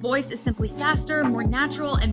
voice is simply faster, more natural, and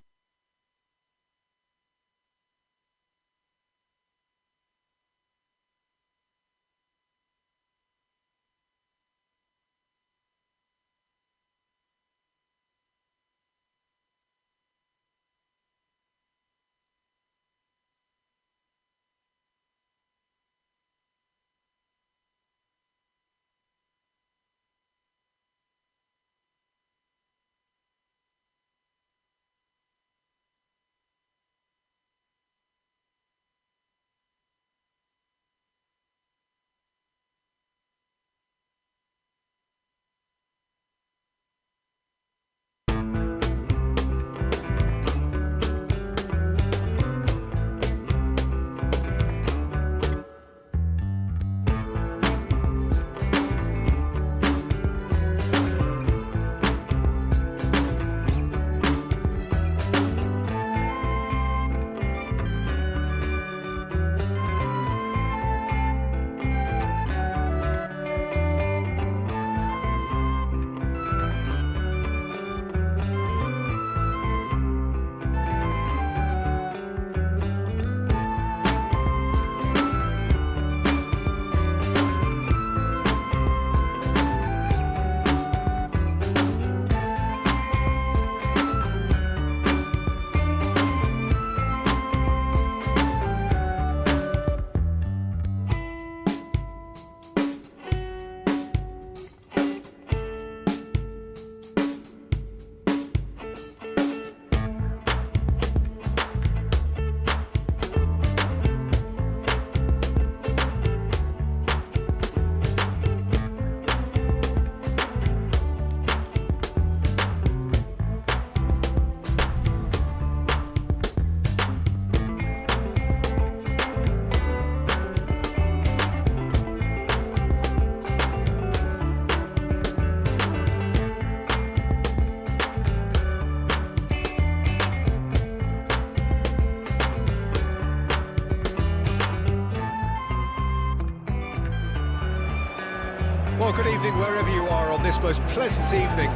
Well, good evening wherever you are on this most pleasant evening.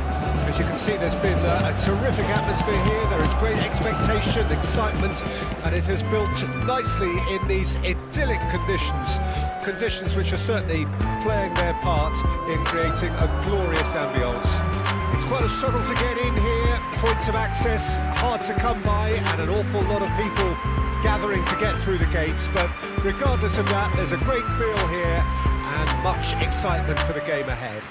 As you can see, there's been a terrific atmosphere here. There is great expectation, excitement, and it has built nicely in these idyllic conditions. Conditions which are certainly playing their part in creating a glorious ambience. It's quite a struggle to get in here, points of access hard to come by, and an awful lot of people gathering to get through the gates. But regardless of that, there's a great feel here and much excitement for the game ahead.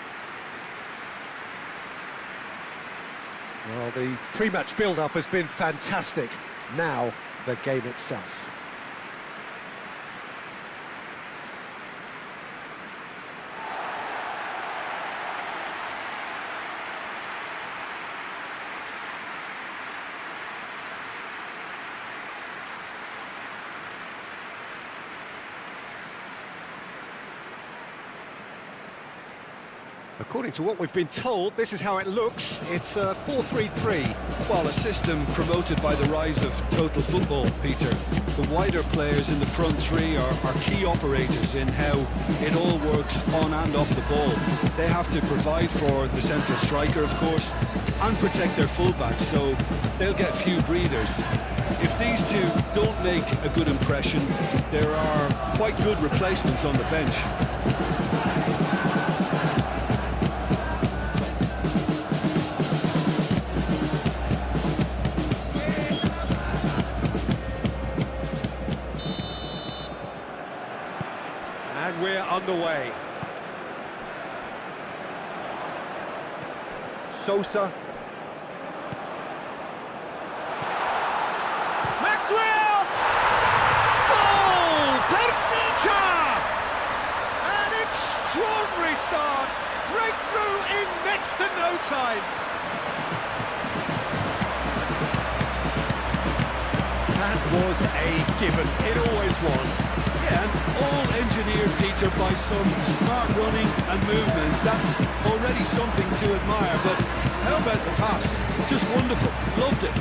Well, the pre-match build-up has been fantastic. Now, the game itself. According to what we've been told, this is how it looks. It's a 4-3-3. Well, a system promoted by the rise of total football, Peter. The wider players in the front three are key operators in how it all works on and off the ball. They have to provide for the central striker, of course, and protect their fullbacks, so they'll get few breathers. If these two don't make a good impression, there are quite good replacements on the bench. And we're underway. Sosa. Maxwell! Goal! Persija! An extraordinary start. Breakthrough in next to no time. That was a given. It always was. Yeah, and all engineered, Peter, by some smart running and movement. That's already something to admire, but how about the pass? Just wonderful. Loved it.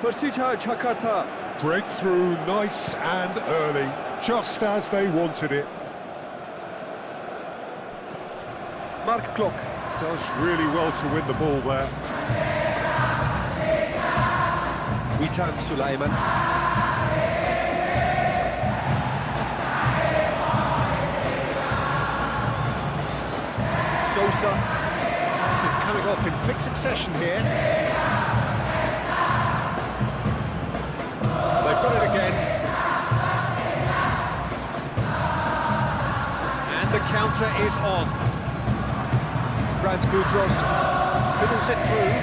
Persija Jakarta. Breakthrough, nice and early, just as they wanted it. Mark Klok. Does really well to win the ball there. Witan Sulaiman. Sosa. This is coming off in quick succession here. They've got it again. And the counter is on. Franz Boutros. Fiddles it through.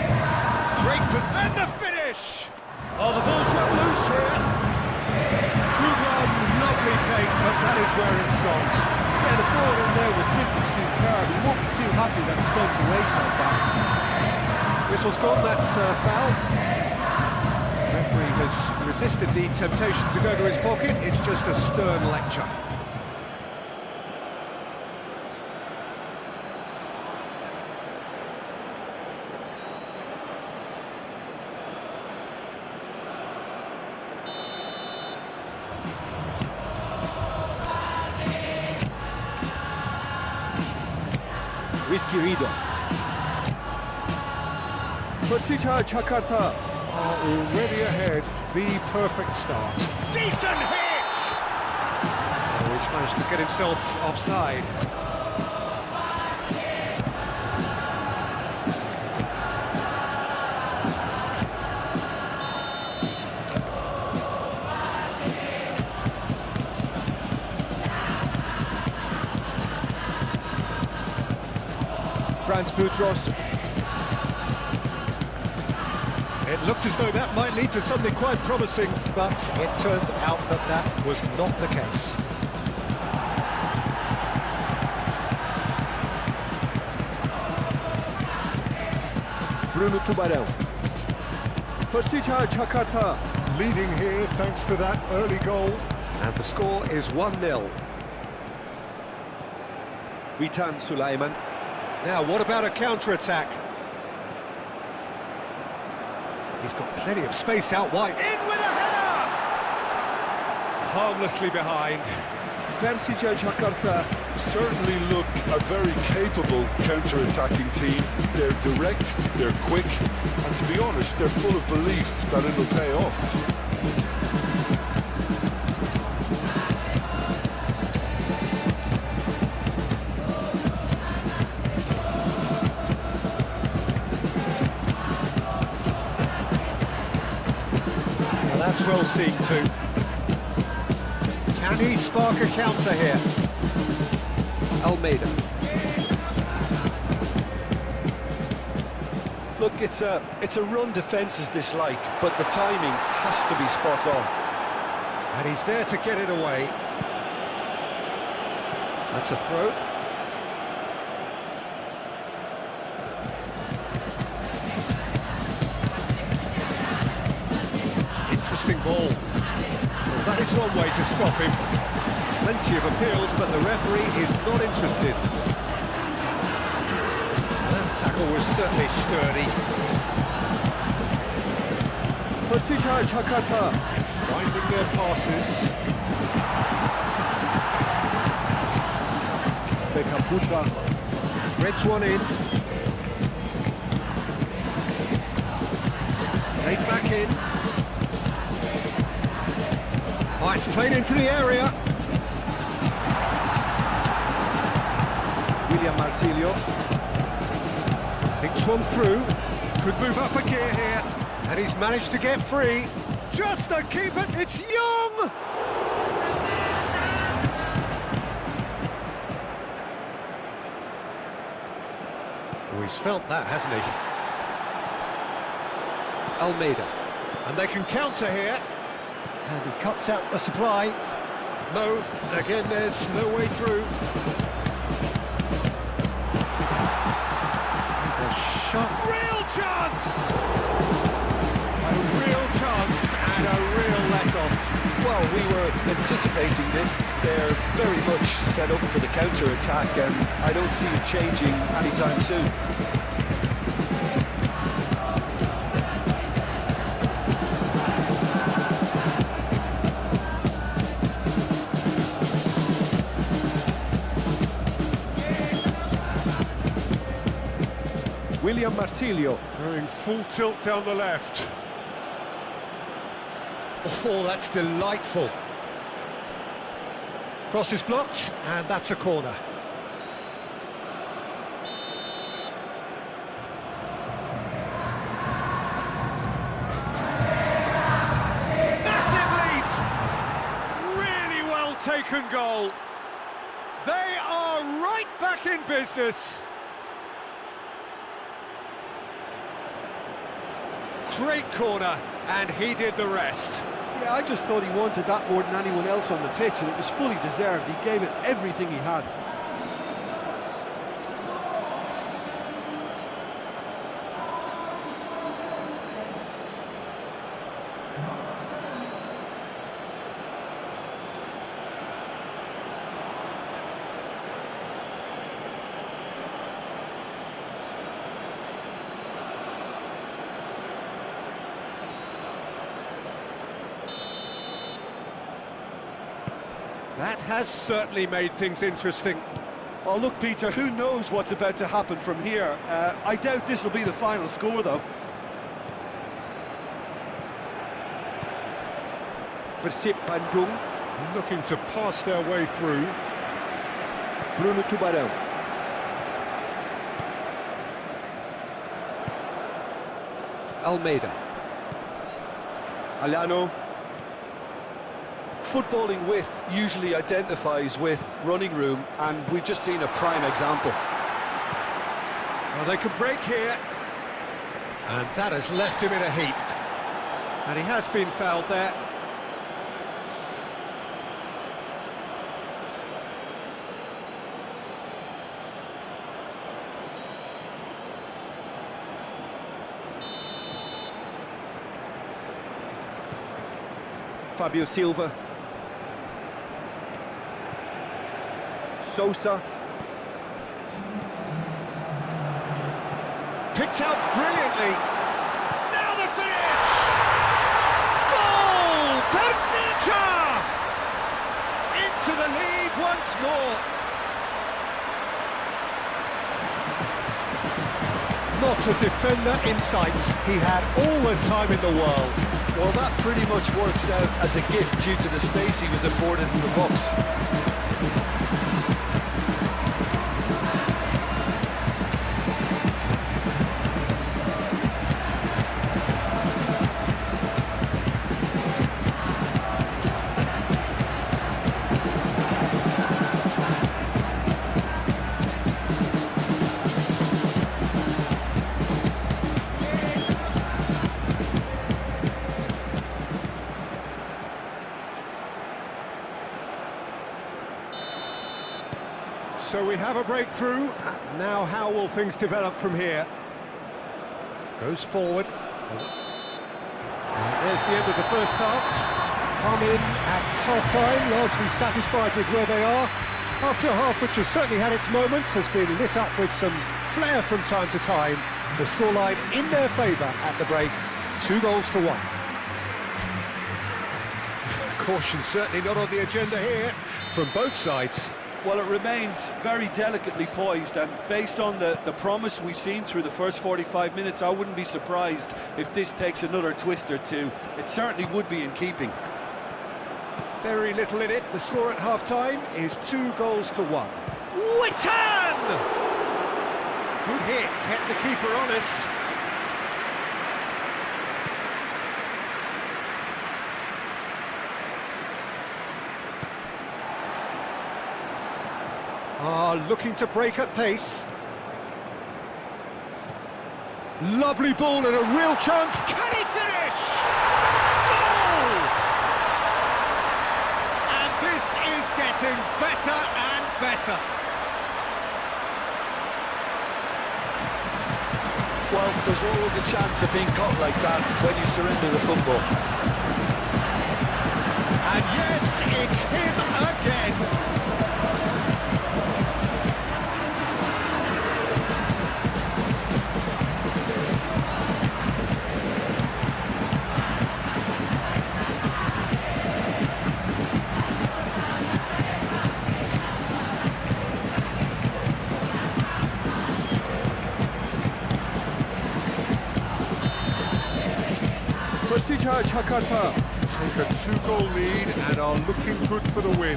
Great, and the finish! Oh, the ball shot loose here. Good run, lovely take, but that is where it stopped. Yeah, the ball in there was simply superb. He won't be too happy that it's gone to waste like that. Whistle's gone, that's foul. Referee has resisted the temptation to go to his pocket. It's just a stern lecture. Rizky Rido. Persija Jakarta. Are already ahead, the perfect start. Decent hit! Oh, he's managed to get himself offside. Franz Boutros. It looked as though that might lead to something quite promising, but it turned out that that was not the case. Bruno Tubarão. Persija Jakarta. Leading here thanks to that early goal. And the score is 1-0. Witan Sulaiman. Now, what about a counter-attack? He's got plenty of space out wide. In with a header! Harmlessly behind. Persija Jakarta. Certainly look a very capable counter-attacking team. They're direct, they're quick, and to be honest, they're full of belief that it'll pay off. That's well seen too. Can he spark a counter here? Almeida. Look, it's a run defence is dislike, but the timing has to be spot on. And he's there to get it away. That's a throw. Interesting ball. Well, that is one way to stop him. Plenty of appeals, but the referee is not interested. That tackle was certainly sturdy. Persija Jakarta. Finding their passes. Putra. Threads one in. Played back in. Oh, it's played into the area. William Marsilio. Thinks one through. Could move up a gear here. And he's managed to get free. Just the keeper. It's Young! Oh, he's felt that, hasn't he? Almeida. And they can counter here. And he cuts out the supply. No, again, there's no way through. Here's a shot. Real chance! A real chance and a real let-off. Well, we were anticipating this. They're very much set up for the counter-attack, and I don't see it changing anytime soon. William Marsilio. Going full tilt down the left. Oh, that's delightful. Cross is blocked, and that's a corner. Massive lead! Really well taken goal. They are right back in business. Great corner, and he did the rest. Yeah, I just thought he wanted that more than anyone else on the pitch, and it was fully deserved. He gave it everything he had. That has certainly made things interesting. Oh, look, Peter, who knows what's about to happen from here? I doubt this will be the final score, though. Persib Bandung. Looking to pass their way through. Bruno Tubarão. Almeida. Alano. Footballing width usually identifies with running room, and we've just seen a prime example. Well, they could break here. And that has left him in a heap. And he has been fouled there. Fabio Silva. Sosa. Picked out brilliantly. Now the finish! Goal! Persija! Into the lead once more. Not a defender in sight. He had all the time in the world. Well, that pretty much works out as a gift due to the space he was afforded in the box. So we have a breakthrough. Now how will things develop from here? Goes forward. And there's the end of the first half. Come in at half-time, largely satisfied with where they are. After a half which has certainly had its moments, has been lit up with some flair from time to time. The scoreline in their favour at the break, 2-1. Caution certainly not on the agenda here from both sides. Well, it remains very delicately poised, and based on the promise we've seen through the first 45 minutes, I wouldn't be surprised if this takes another twist or two. It certainly would be in keeping. Very little in it. The score at half-time is 2-1. Witten! Good hit, kept the keeper honest. Looking to break at pace. Lovely ball and a real chance. Can he finish? Goal! And this is getting better and better. Well, there's always a chance of being caught like that when you surrender the football. And yes, it's him again. Persija Jakarta take a 2-goal lead and are looking good for the win.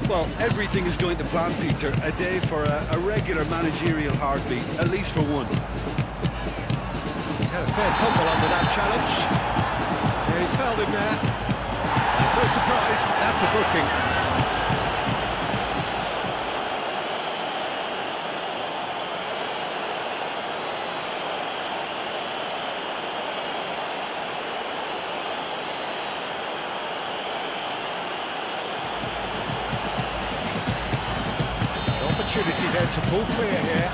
Well, everything is going to plan, Peter. A day for a regular managerial heartbeat, at least for one. He's had a fair tumble under that challenge. Yeah, he's fouled him there. No surprise, that's a booking. Opportunity then to pull clear here.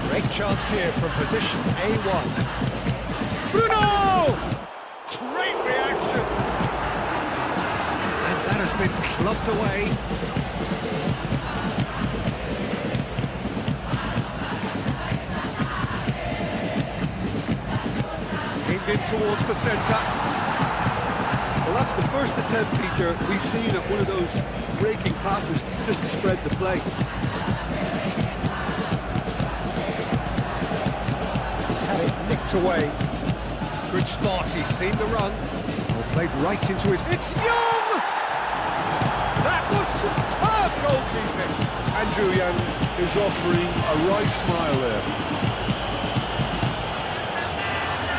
Great chance here from position A1. Bruno! Great reaction! And that has been clubbed away. Aimed in towards the centre. Well, that's the first attempt, Peter, we've seen at one of those breaking passes just to spread the play. Nicked away. Good spot, he's seen the run. Oh, played right into his... It's Young! That was superb goalkeeping! Andrew Young is offering a right smile there.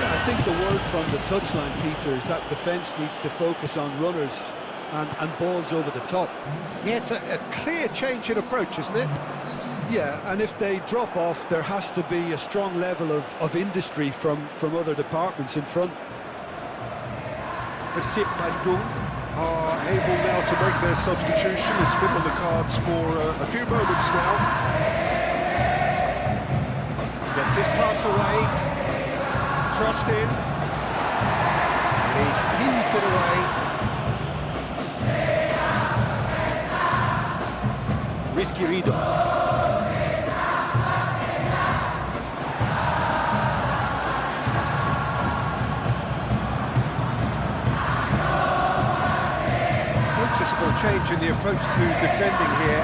Yeah, I think the word from the touchline, Peter, is that defence needs to focus on runners and balls over the top. Yeah, it's a clear change in approach, isn't it? Yeah, and if they drop off, there has to be a strong level of industry from other departments in front. Persib Bandung are able now to make their substitution. It's been on the cards for a few moments now. Gets his pass away. Crossed in. And he's heaved it away. Risky Rido. Noticeable change in the approach to defending here.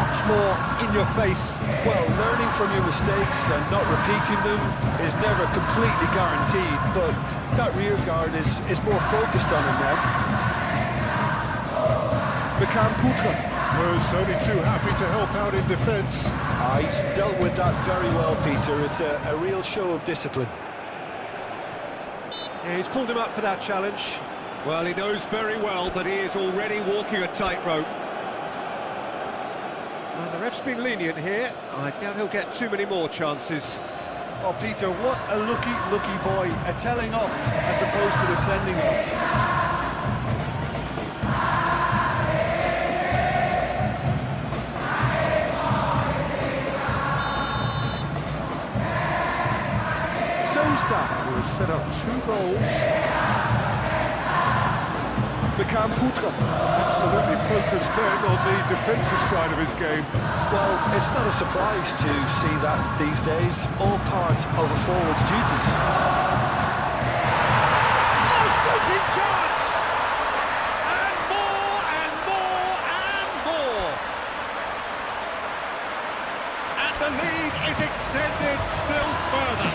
Much more in your face. Well, learning from your mistakes and not repeating them is never completely guaranteed, but that rear guard is more focused on it now. Beckham Putra Was only too happy to help out in defence. He's dealt with that very well, Peter. It's a real show of discipline. Yeah, he's pulled him up for that challenge. Well, he knows very well that he is already walking a tightrope. Well, the ref's been lenient here. I doubt he'll get too many more chances. Oh, Peter, what a lucky boy. A telling off as opposed to a sending off. Sosa will set up 2 goals. Beckham Putra. Absolutely focused then on the defensive side of his game. Well, it's not a surprise to see that these days, all part of a forward's duties. Oh, shooting chance! And more, and more, and more! And the lead is extended still further.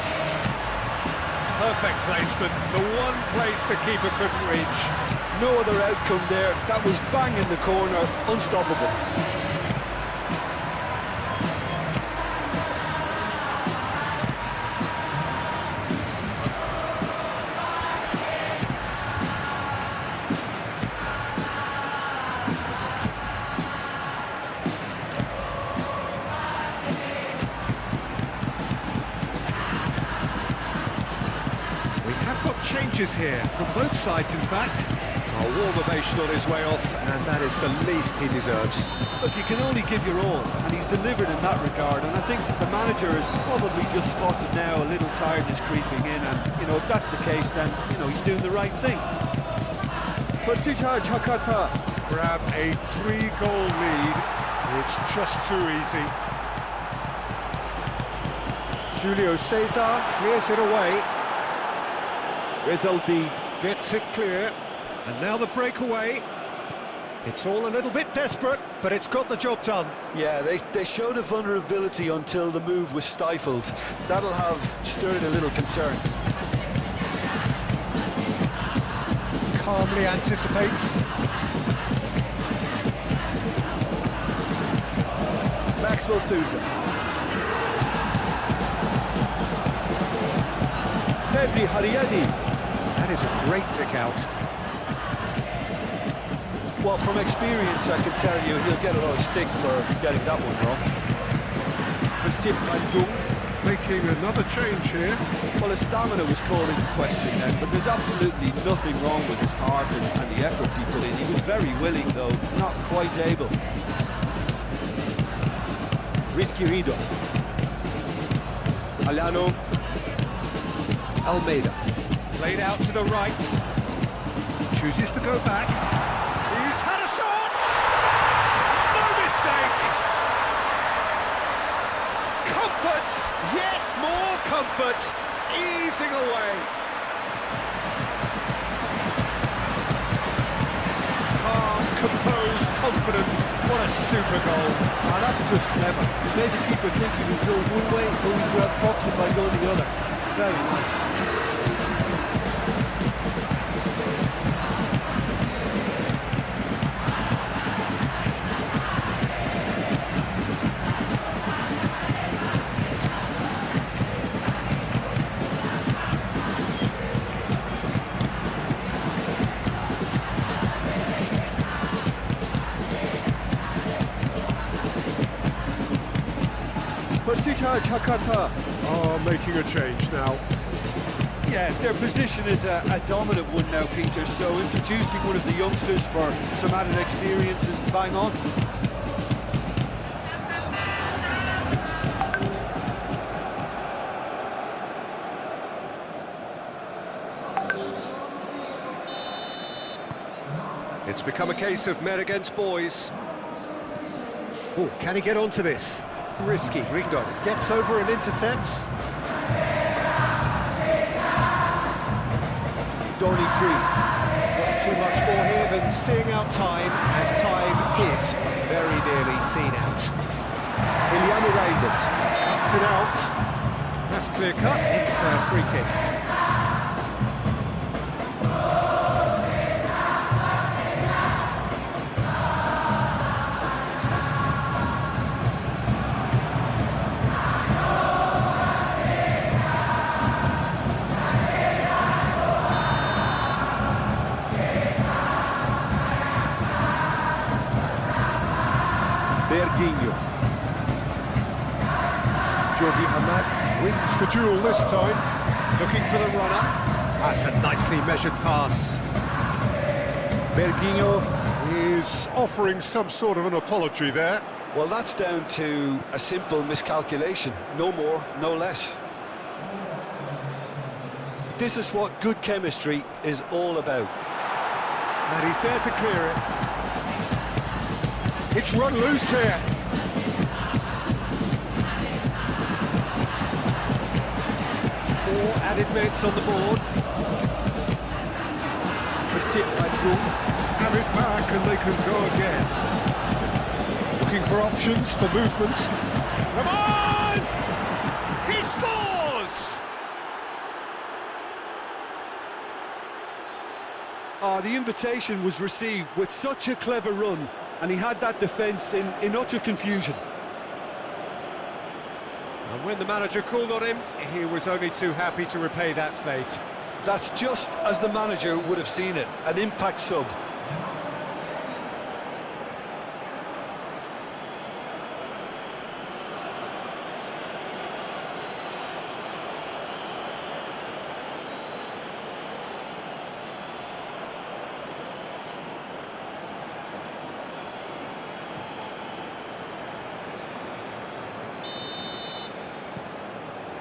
Perfect placement, the one place the keeper couldn't reach. No other outcome there. That was bang in the corner, unstoppable. We have got changes here, from both sides in fact. A warm ovation on his way off, and that is the least he deserves. Look, you can only give your all, and he's delivered in that regard, and I think the manager has probably just spotted now a little tiredness creeping in, and, you know, if that's the case, then, you know, he's doing the right thing. Persija Jakarta grab a 3-goal lead. It's just too easy. Julio Cesar clears it away. Rezaldi Gets it clear. And now the breakaway. It's all a little bit desperate, but it's got the job done. Yeah, they showed a vulnerability until the move was stifled. That'll have stirred a little concern. calmly anticipates. Maxwell Sousa. Pedri Hariadi. That is a great pick out. Well, from experience, I can tell you he'll get a lot of stick for getting that one wrong. Persib Bandung. Making another change here. Well, his stamina was called into question then, but there's absolutely nothing wrong with his heart and the efforts he put in. He was very willing, though, not quite able. Risky Rido. Alano. Almeida. Played out to the right. Chooses to go back. He's had a shot! No mistake! Comfort! Yet more comfort! Easing away. Calm, composed, confident. What a super goal. Ah, that's just clever. It made the keeper think he was going one way, only to have Fox it by going the other. Very nice. Persija Jakarta Are making a change now. Yeah, their position is a dominant one now, Peter, so introducing one of the youngsters for some added experience is bang on. It's become a case of men against boys. Oh, can he get onto this? Risky. Rigdon gets over and intercepts. Donny Tree. Not too much more here than seeing out time, and time is very nearly seen out. Iliano Reinders. Cuts it out. That's clear cut. It's a free kick. Berginho. Jordi Amat Wins the duel this time. Looking for the runner. That's a nicely measured pass. Berginho. Is offering some sort of an apology there. Well, that's down to a simple miscalculation. No more, no less. This is what good chemistry is all about. And he's there to clear it. It's run loose here. 4 added minutes on the board. Persib Bandung. Have it back and they can go again. Looking for options for movement. Come on! He scores! The invitation was received with such a clever run, and he had that defence in utter confusion. And when the manager called on him, he was only too happy to repay that faith. That's just as the manager would have seen it, an impact sub.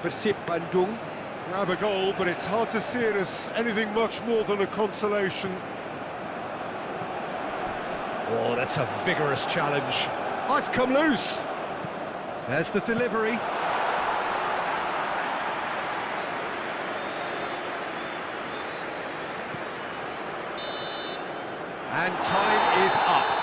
Persib Bandung. Grab a goal, but it's hard to see it as anything much more than a consolation. Oh, that's a vigorous challenge. Oh, it's come loose. There's the delivery. And time is up.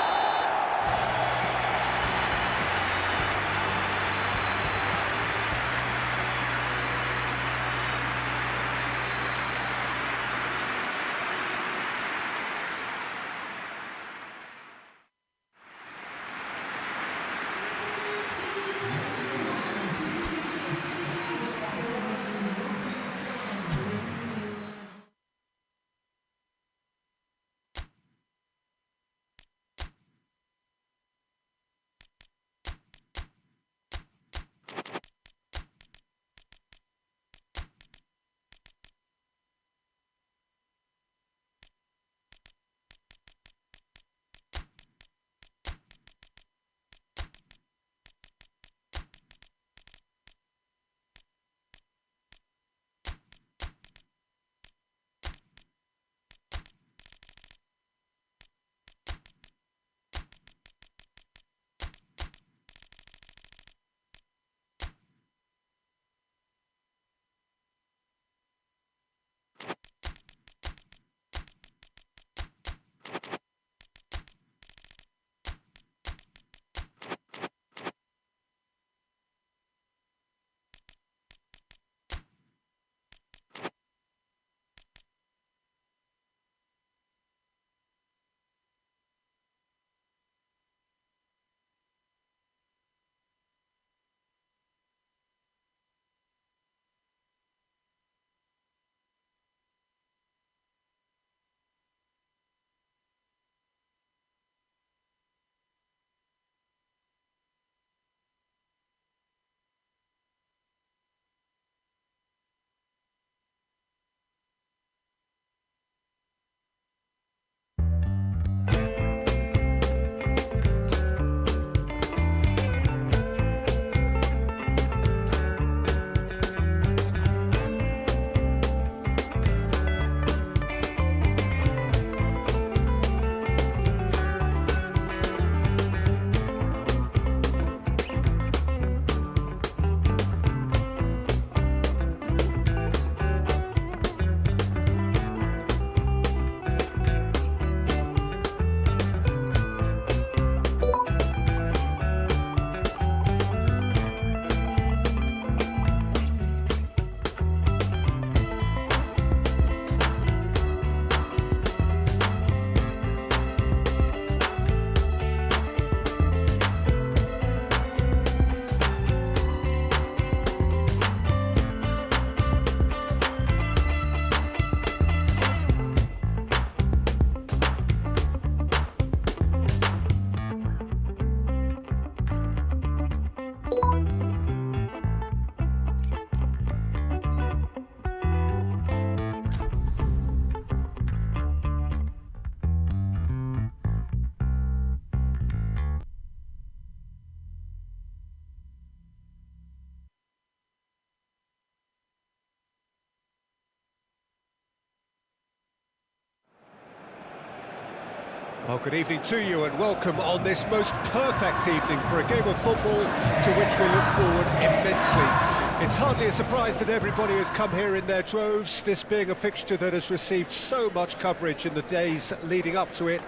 Well, good evening to you and welcome on this most perfect evening for a game of football to which we look forward immensely. It's hardly a surprise that everybody has come here in their droves, this being a fixture that has received so much coverage in the days leading up to it.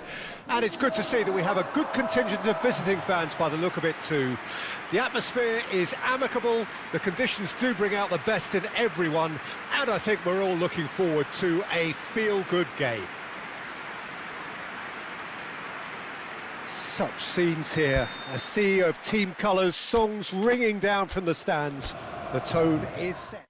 And it's good to see that we have a good contingent of visiting fans by the look of it too. The atmosphere is amicable, the conditions do bring out the best in everyone, and I think we're all looking forward to a feel-good game. Such scenes here, a sea of team colours, songs ringing down from the stands. The tone is set.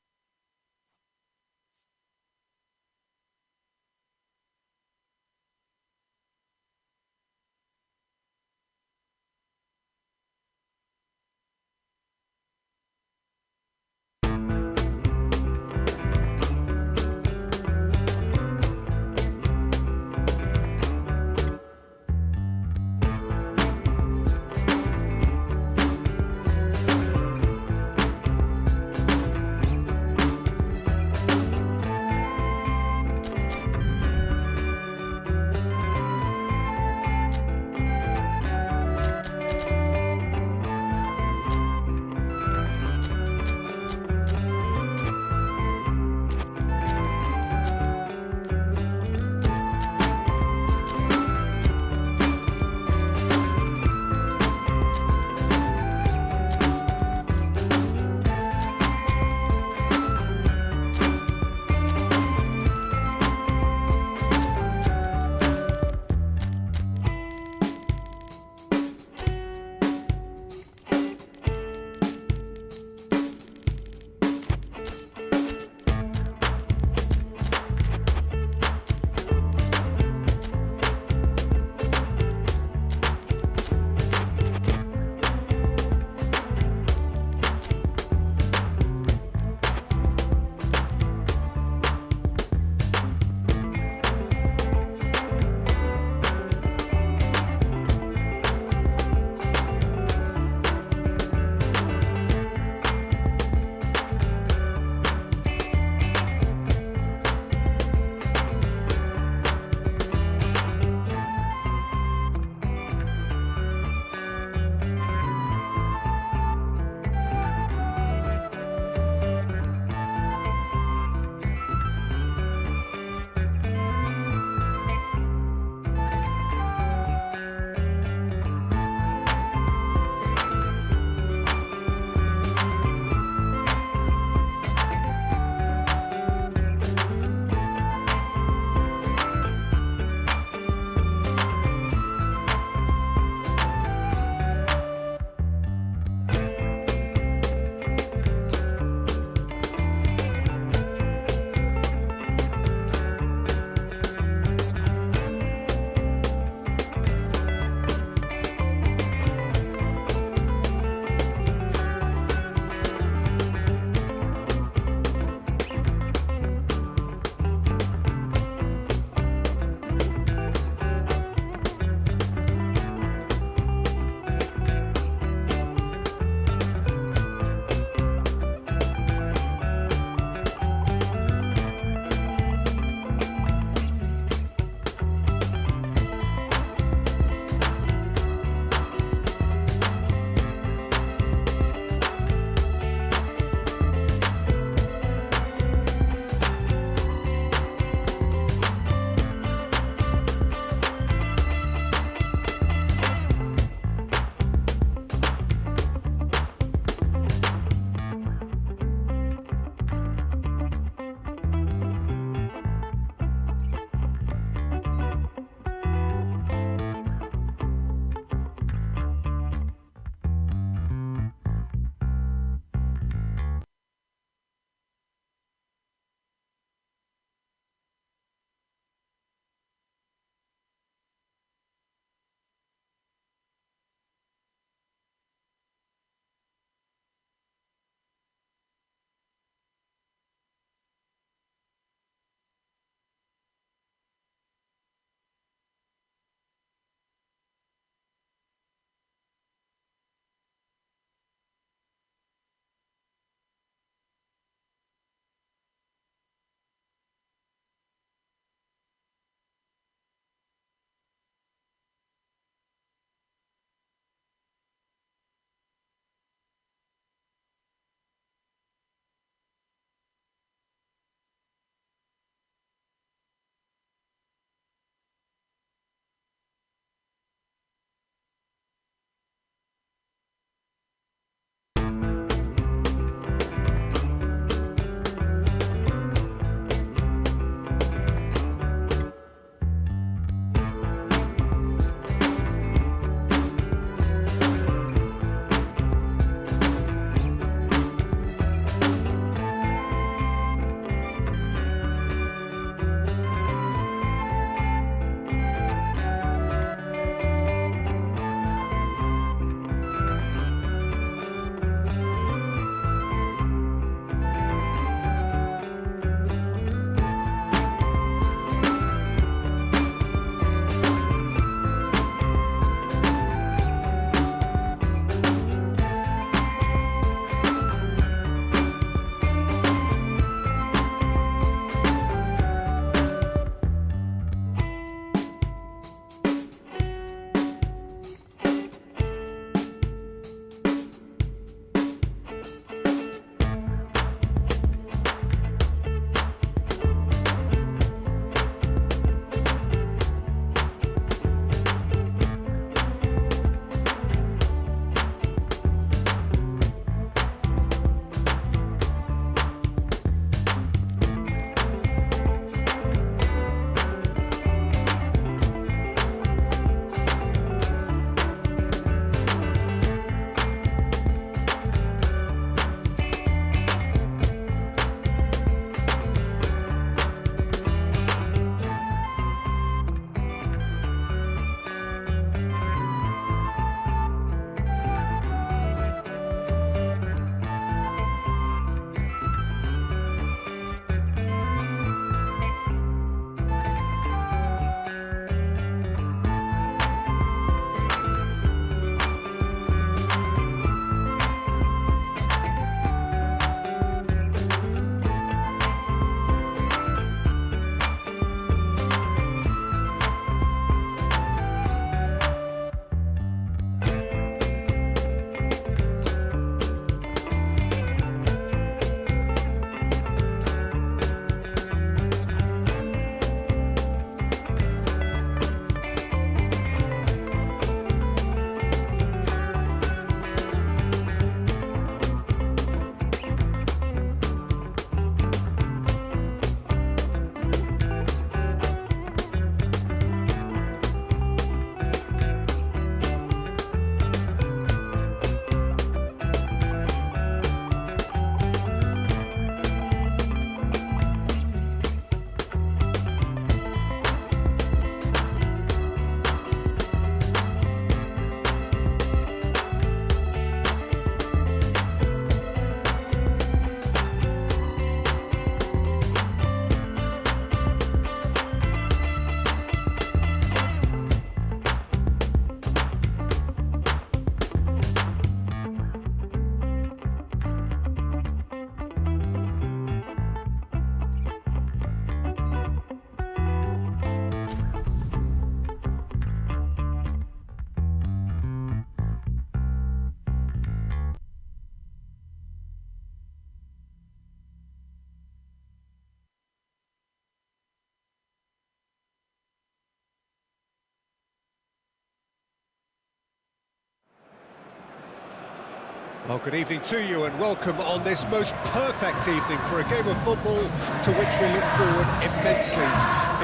Well, good evening to you and welcome on this most perfect evening for a game of football to which we look forward immensely.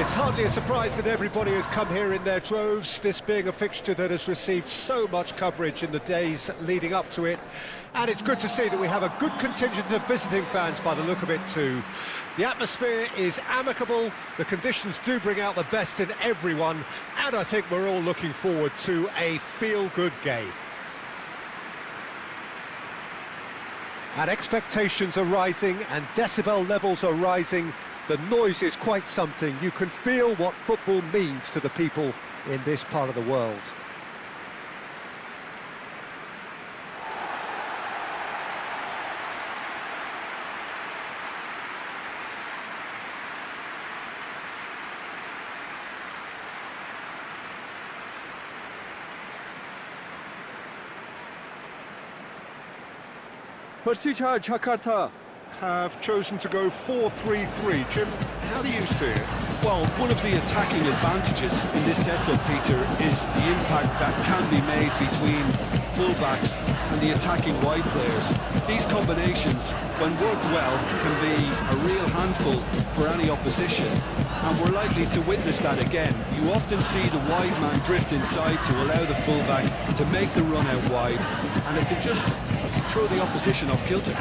It's hardly a surprise that everybody has come here in their droves, this being a fixture that has received so much coverage in the days leading up to it. And it's good to see that we have a good contingent of visiting fans by the look of it too. The atmosphere is amicable, the conditions do bring out the best in everyone, and I think we're all looking forward to a feel-good game. And expectations are rising and decibel levels are rising. The noise is quite something. You can feel what football means to the people in this part of the world. Persija Jakarta Have chosen to go 4-3-3. Jim, how do you see it? Well, one of the attacking advantages in this setup, Peter, is the impact that can be made between fullbacks and the attacking wide players. These combinations, when worked well, can be a real handful for any opposition, and we're likely to witness that again. You often see the wide man drift inside to allow the fullback to make the run out wide, and it can just throw the opposition off kilter.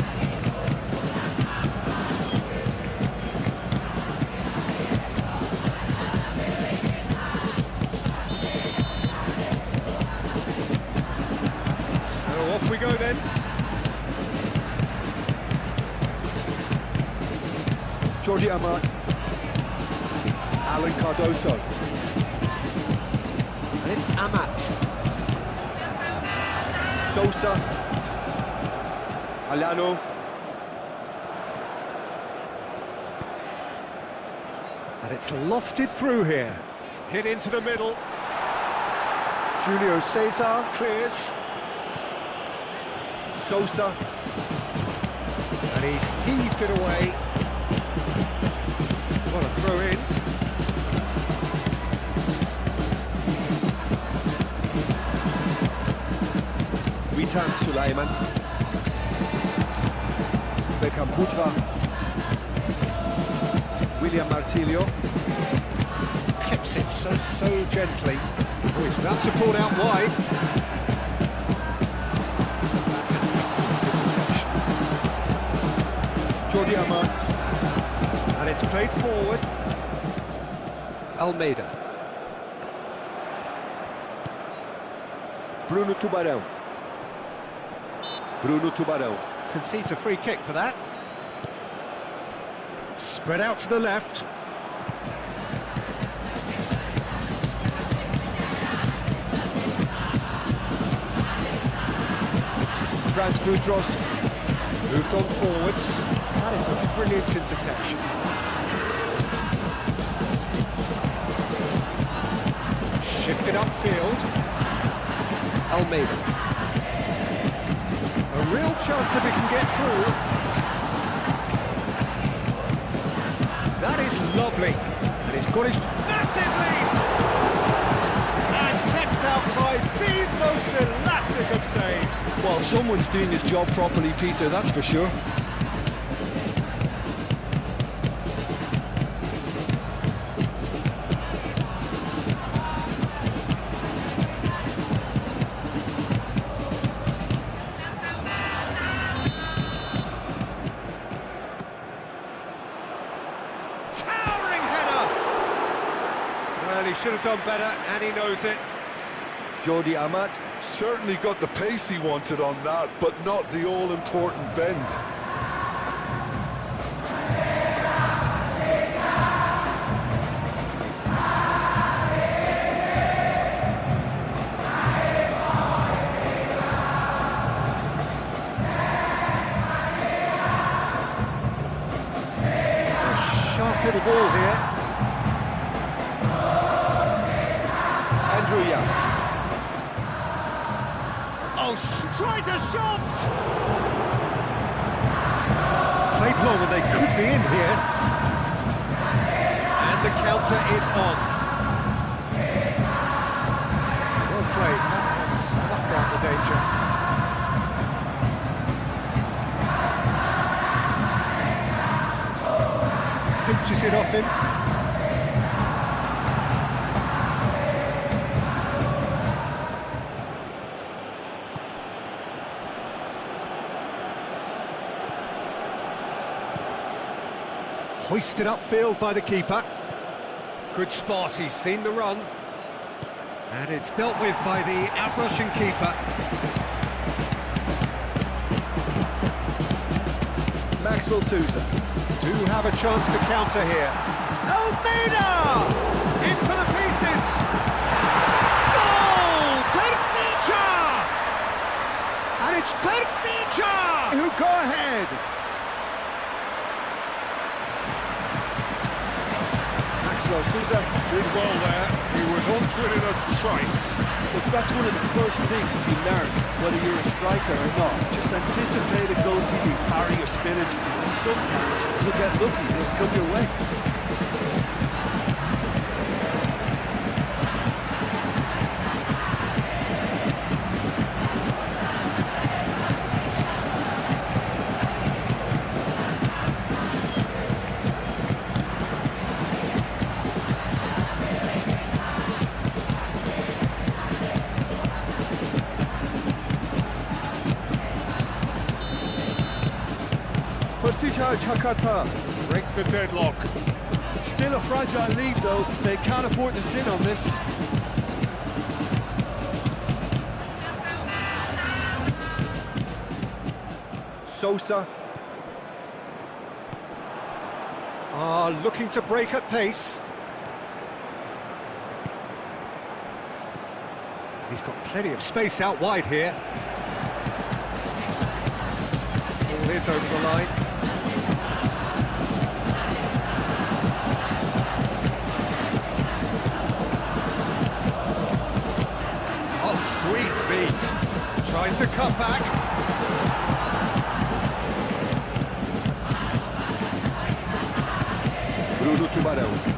Off we go then. Jordi Amat, Alan Cardoso, And it's Amat. Sosa, Alano, And it's lofted through here. Hit into the middle. Julio Cesar clears. Sosa, And he's heaved it away. What a throw in. Witan Sulaiman, Beckham Putra, William Marsilio, Clips it so gently. Oh, he's found support out wide. That's an excellent interception. Jordi Amat, And it's played forward. Almeida. Bruno Tubarão, Concedes a free kick for that. Spread out to the left. Franz Boutros, Moved on forwards. That is a brilliant interception. Shifted upfield. Almeida, A real chance that we can get through. That is lovely. And he's got his massive lead. And kept out by the most elastic of saves. well, someone's doing his job properly, Peter, that's for sure. Towering header. Well, he should have done better, and he knows it. Jordi Amat, Certainly got the pace he wanted on that, but not the all-important bend. It's a sharp little ball here. Andrew Young, Oh, tries a shot! Played long and they could be in here. And the counter is on. Well played, that has snuffed out the danger. pinches it off him. Hoisted upfield by the keeper. Good spot, he's seen the run. And it's dealt with by the outrushing keeper. Maxwell Sousa. Do have a chance to counter here. Almeida! In for the pieces! Goal! Persija! And it's Persija who go ahead. Maxwell Sousa doing well there. He was on to it in a trice. Look, that's one of the first things you learn, whether you're a striker or not. Just anticipate a goalkeeping parry or spinach, and sometimes you'll get lucky, it'll come your way. Persija Jakarta. Break the deadlock. Still a fragile lead though, they can't afford to sit on this. Sosa. Looking to break at pace. He's got plenty of space out wide here. Ball is over the line. Oh, sweet feet. Tries to cut back.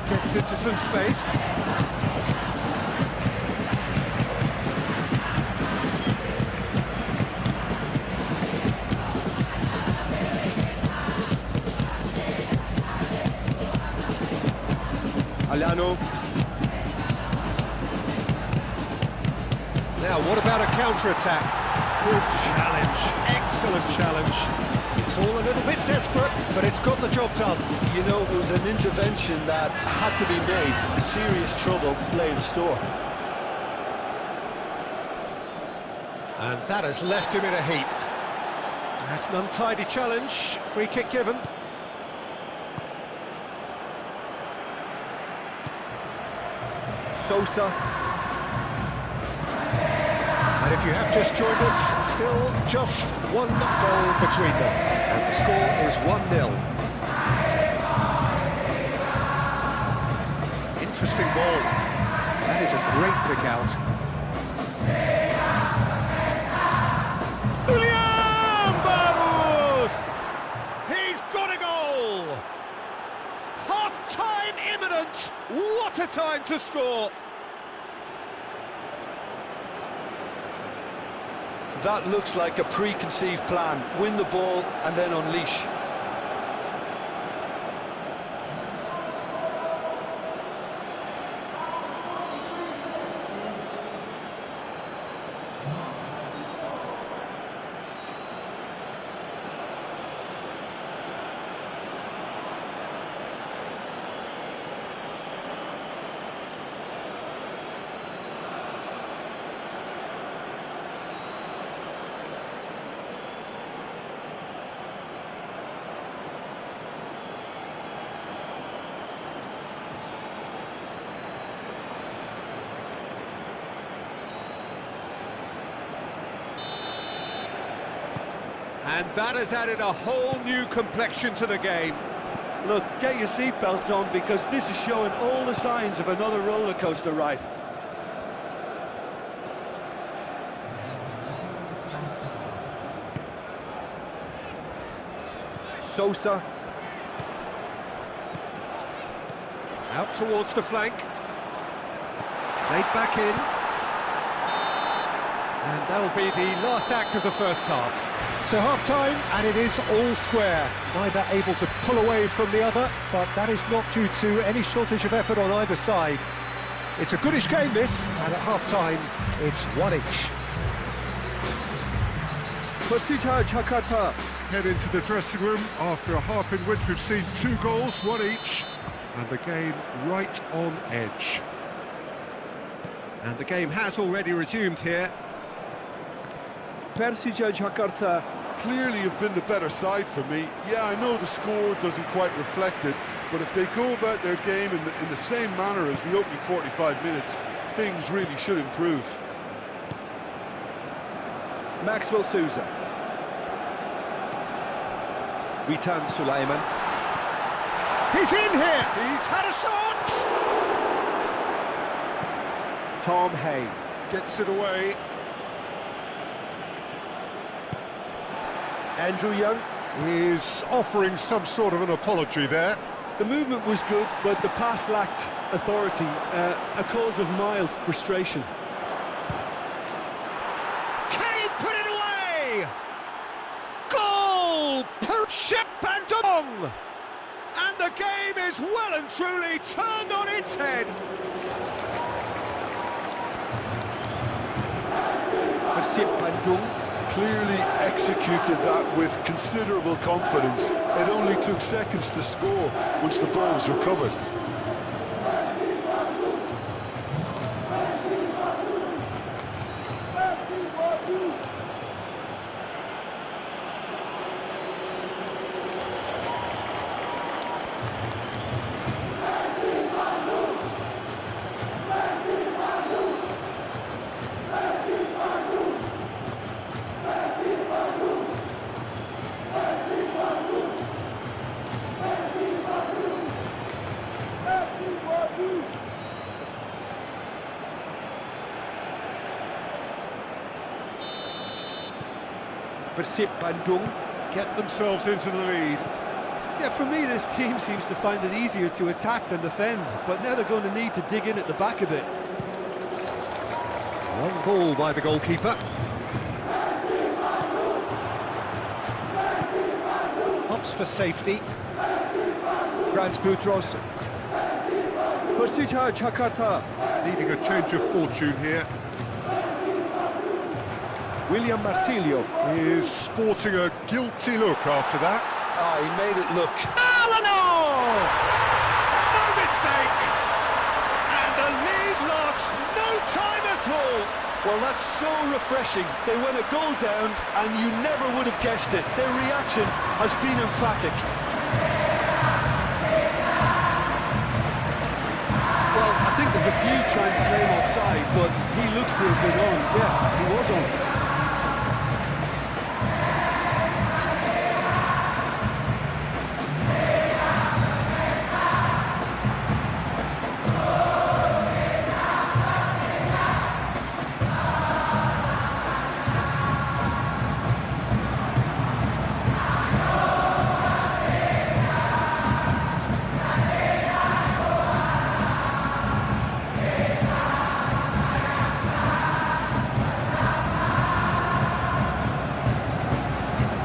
Gets into some space. Alano. Now, what about a counter-attack? Good challenge, excellent challenge. It's all a little bit desperate, but it's got the job done. You know, it was an intervention that had to be made. Serious trouble lay in store. And that has left him in a heap. That's an untidy challenge. Free kick given. Sosa. And if you have just joined us, still just one goal between them. And the score is 1-0. Interesting ball. That is a great pick out. He's got a goal! Half-time imminent! What a time to score! That looks like a preconceived plan. Win the ball and then unleash. And that has added a whole new complexion to the game. Look, get your seatbelts on because this is showing all the signs of another roller coaster ride. Sosa. Out towards the flank. Played back in. And that'll be the last act of the first half. So half-time, and it is all square. Neither able to pull away from the other, but that is not due to any shortage of effort on either side. It's a goodish game, this, and at half-time, it's one each. Persija Jakarta Head into the dressing room after a half in which we've seen 2 goals, one each, and the game right on edge. And the game has already resumed here. Persija Jakarta Clearly have been the better side for me. Yeah, I know the score doesn't quite reflect it, but if they go about their game in the same manner as the opening 45 minutes, things really should improve. Maxwell Souza. Witan Sulaiman. He's in here! He's had a shot! Tom Hay. Gets it away. Andrew Young. Is offering some sort of an apology there. The movement was good, but the pass lacked authority, a cause of mild frustration. Can he put it away? Goal! Persib Bandung! And the game is well and truly turned on its head. Persib Bandung. Clearly executed that with considerable confidence. It only took seconds to score once the ball was recovered. Persib Bandung Get themselves into the lead. Yeah, for me, this team seems to find it easier to attack than defend, but now they're going to need to dig in at the back a bit. Long ball by the goalkeeper. Hops for safety. Franz Boutros. Persija Jakarta. Needing a change of fortune here. William Marsilio. He is sporting a guilty look after that. Ah, he made it look. Alano! No mistake! And the lead lost no time at all. Well, that's so refreshing. They went a goal down, and you never would have guessed it. Their reaction has been emphatic. Well, I think there's a few trying to claim offside, but he looks to have been on. Yeah, he was on.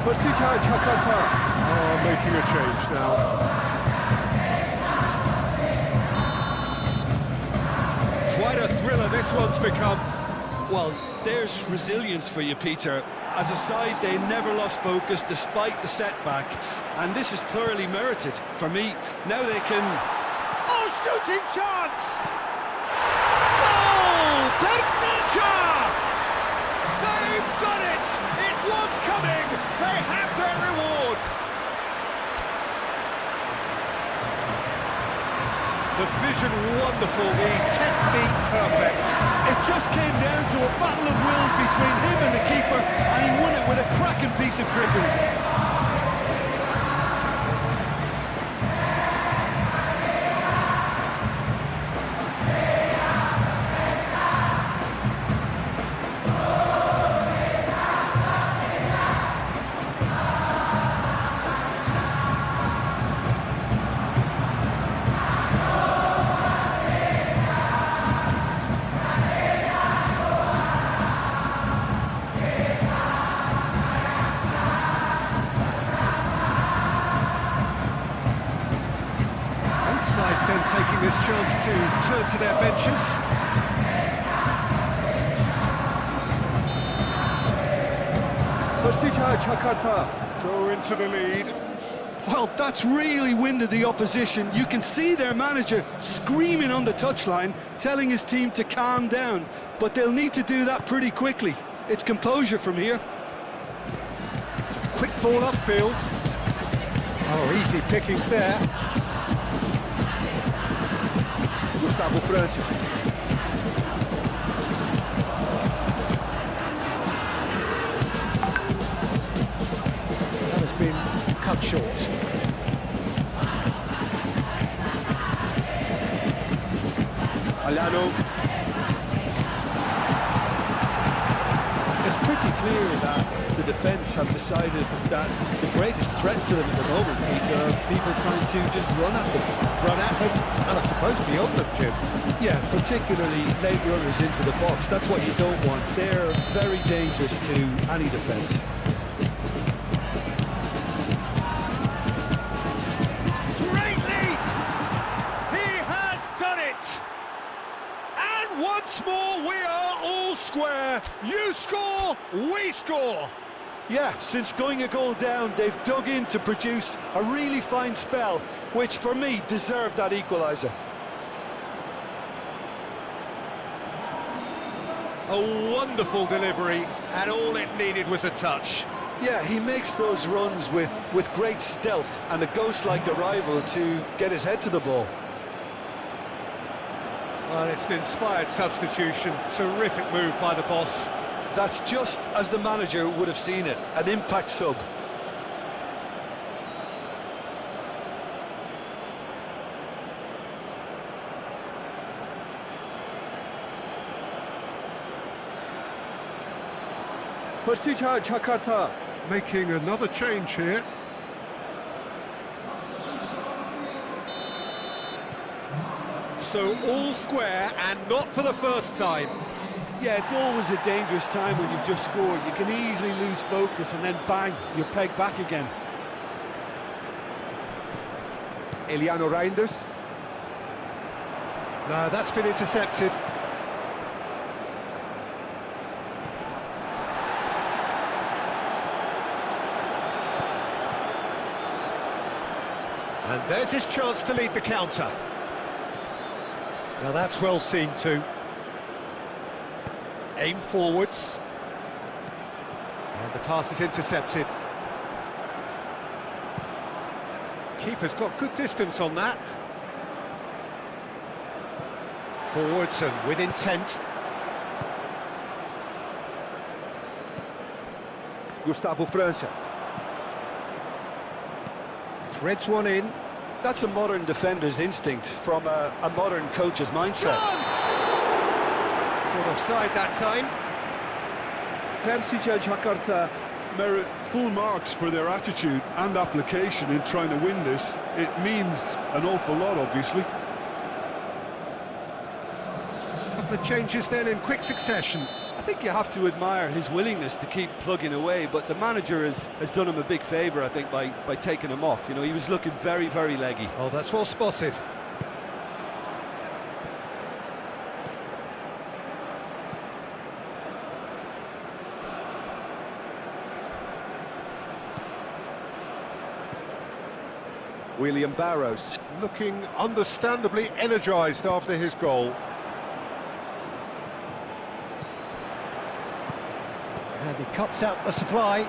Persija Jakarta are making a change now. Quite a thriller this one's become. Well, there's resilience for you, Peter. As a side, they never lost focus despite the setback, and this is thoroughly merited. For me, now they can... Oh, shooting chance! Goal! Persija! They've done it! It was coming! They have their reward! The vision wonderful, the technique perfect. It just came down to a battle of wills between him and the keeper, and he won it with a cracking piece of trickery. sides then taking this chance to turn to their benches. Persija Jakarta Go into the lead. Well, that's really winded the opposition. You can see their manager screaming on the touchline, telling his team to calm down, but they'll need to do that pretty quickly. It's composure from here. Quick ball upfield. Oh, easy pickings there. Gustavo França. That has been cut short. Alano. It's pretty clear that the defence have decided that the greatest threat to them at the moment, Peter, are people trying to just run at them. Run at them, and I suppose beyond them, Jim. Yeah, particularly late runners into the box. That's what you don't want. They're very dangerous to any defence. Great leap! He has done it! And once more we are all square. You score, we score. Yeah, since going a goal down, they've dug in to produce a really fine spell, which for me deserved that equaliser. A wonderful delivery, and all it needed was a touch. Yeah, he makes those runs with great stealth and a ghost-like arrival to get his head to the ball. Well, it's an inspired substitution. Terrific move by the boss. That's just as the manager would have seen it, an impact sub. Persija Jakarta Making another change here. So all square, and not for the first time. Yeah, it's always a dangerous time when you've just scored. You can easily lose focus and then bang, you're pegged back again. Eliano Reinders. No, that's been intercepted. And there's his chance to lead the counter. Now that's well seen too. Aim forwards. And the pass is intercepted. Keeper's got good distance on that. Forwards and with intent. Gustavo França. Threads one in. That's a modern defender's instinct from a modern coach's mindset. Caught offside that time. Persija Jakarta Merit full marks for their attitude and application in trying to win this. It means an awful lot, obviously. Couple of changes then in quick succession. I think you have to admire his willingness to keep plugging away, but the manager has done him a big favour, I think, by taking him off. You know, he was looking very, very leggy. Oh, that's well spotted. William Barrows. Looking understandably energised after his goal. And he cuts out the supply.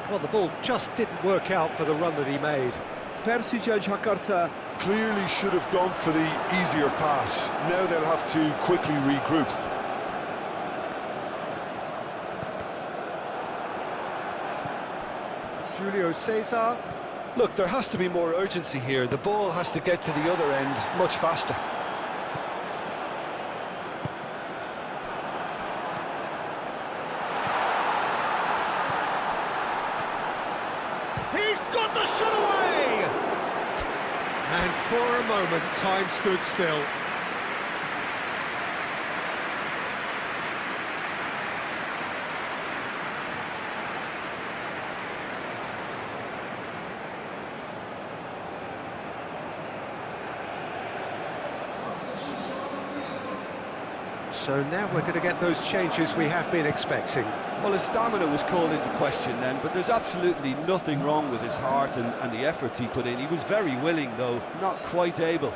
Well, the ball just didn't work out for the run that he made. Persija Jakarta Clearly should have gone for the easier pass. Now they'll have to quickly regroup. Julio Cesar. Look, there has to be more urgency here. The ball has to get to the other end much faster. He's got the shot away! And for a moment, time stood still. So now we're going to get those changes we have been expecting. Well, his stamina was called into question then, but there's absolutely nothing wrong with his heart and the efforts he put in. He was very willing, though, not quite able.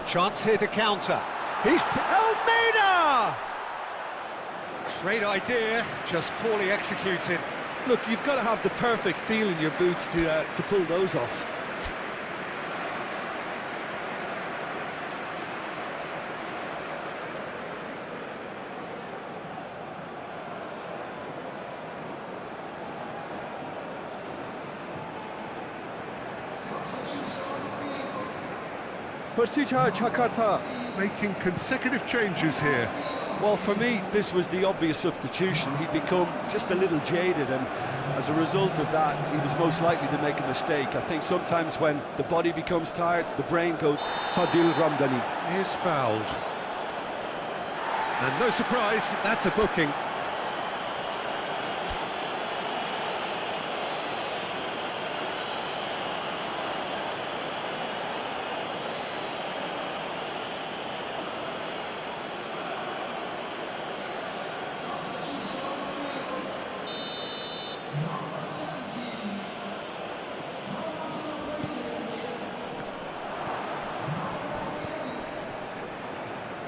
Chance here to counter. He's Almeida! Great idea, just poorly executed. Look, you've got to have the perfect feel in your boots to pull those off. Persija Jakarta Making consecutive changes here. Well, for me, this was the obvious substitution. He'd become just a little jaded, and as a result of that, he was most likely to make a mistake. I think sometimes when the body becomes tired, the brain goes... Sadil Ramdani. Is fouled. And no surprise, that's a booking.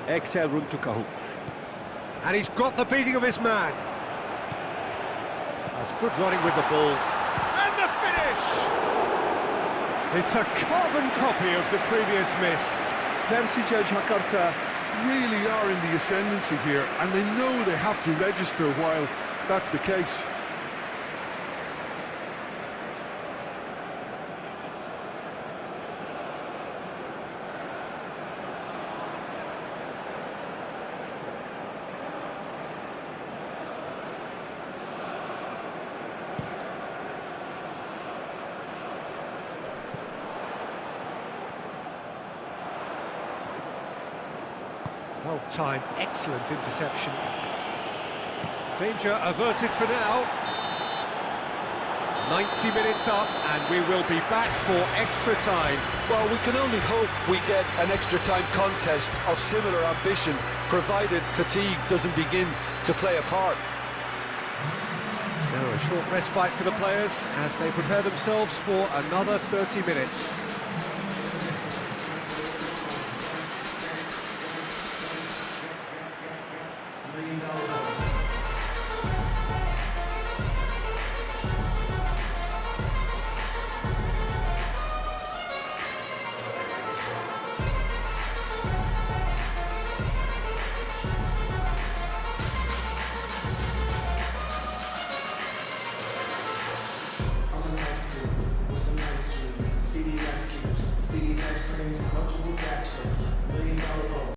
Excel Runtukahu. And he's got the beating of his man. That's good running with the ball. And the finish! It's a carbon copy of the previous miss. Persija Jakarta really are in the ascendancy here, and they know they have to register while that's the case. Well timed, excellent interception. Danger averted for now. 90 minutes up, and we will be back for extra time. Well, we can only hope we get an extra time contest of similar ambition, provided fatigue doesn't begin to play a part. So a short respite for the players as they prepare themselves for another 30 minutes. CDs ice cubes, CDs ice creams, coachable action.